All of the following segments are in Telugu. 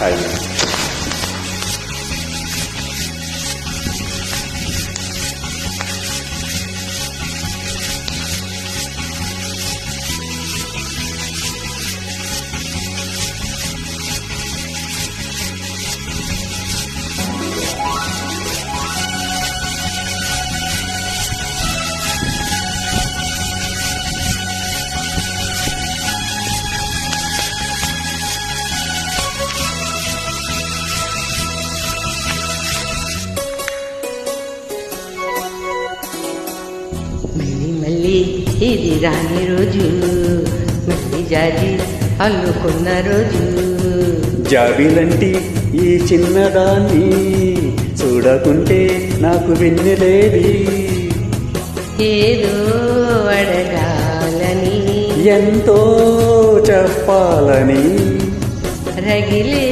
హాయ్. మళ్ళీ ఇది రాని రోజు, మళ్ళీ జాజి అల్లుకున్న రోజు. జాబిలంటి ఈ చిన్నదాన్ని చూడకుంటే నాకు వెన్నెలేది. ఏదో అడగాలని, ఎంతో చెప్పాలని, రగిలే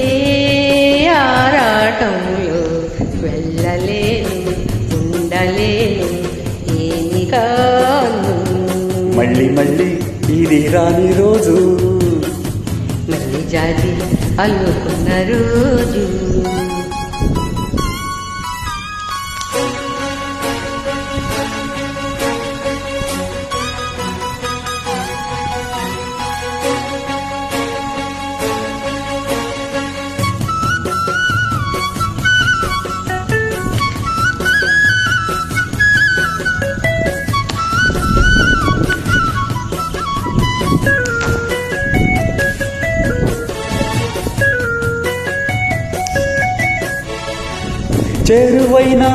ఆరాటంలో వెళ్ళలేను, ఉండలేను, ఏమి కాను. మళ్ళీ ఇది రాని రోజు, మళ్ళీ జాజి అల్లుకున్న రోజు. చేరువైన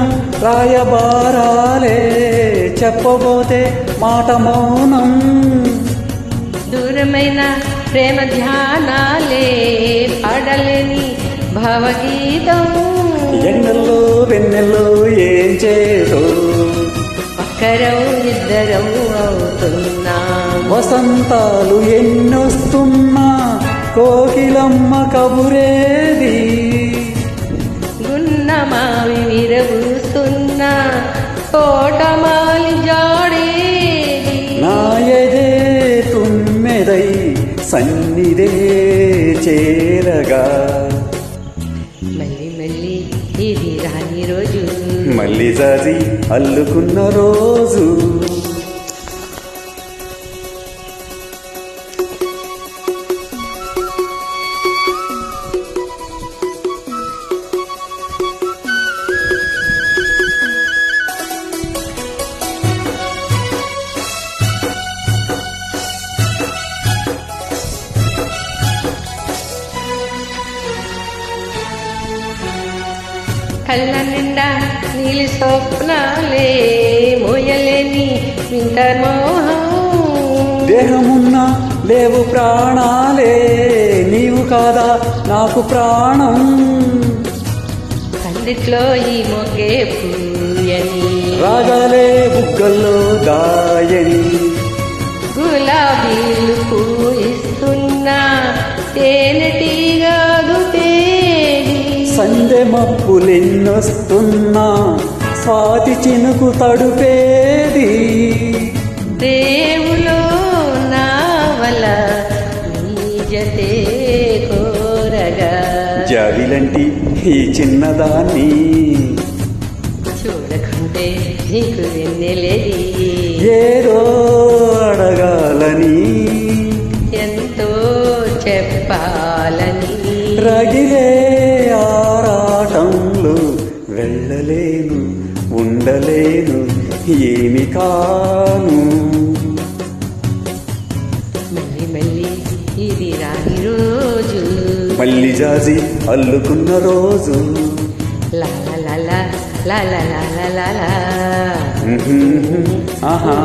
రాయబారాలే చెప్పబోతే మాట మౌనం. దూరమైన ప్రేమ ధ్యానాలే పాడలేని భావగీతం. ఎండల్లో వెన్నెల్లో ఏం చేతో ఒక్కరం ఇద్దరం అవుతున్నా. వసంతాలు ఎన్నొస్తున్నా కోకిలమ్మ కబురేది. గున్నమావి విరబూస్తున్నా తోటమాలి జాడేది. నాయదే తుమ్మెదై సన్నిధే చేరగా, మళ్ళీ ఇది రాని రోజు, మళ్ళీ జాజి అల్లుకున్న రోజు. కళ్ళ నిండా నీలి స్వప్నాలే మోయలేని వింత మోహం. దేహమున్నా లేవు ప్రాణాలే, నీవు కాదా నాకు ప్రాణం. కందిట్లో ఈ మొగే పూయని, రాగాలే బుగ్గల్లో గాయని, గులాబీలు పూయిస్తున్నా తేనెటీగాదు తేడి. సందె మప్పులెన్నొస్తున్నా స్వాతి చినుకు తడుపేది. దేవులో నావల నీ జతే కోరగా, జాబిలంటి ఈ చిన్నదాన్ని చూడకుంటే నీకు వెన్నెలేది. ఏదో అడగాలని, ఎంతో చెప్పాలని, రగిలే ఆరాటంలో వెళ్ళలేను, ఉండలేను, ఏమి కాను. మళ్ళీ ఇది రాని రోజు, మళ్ళీ జాజి అల్లుకున్న రోజు. లా లా లా లా లా లా లా లా లా. ఆహా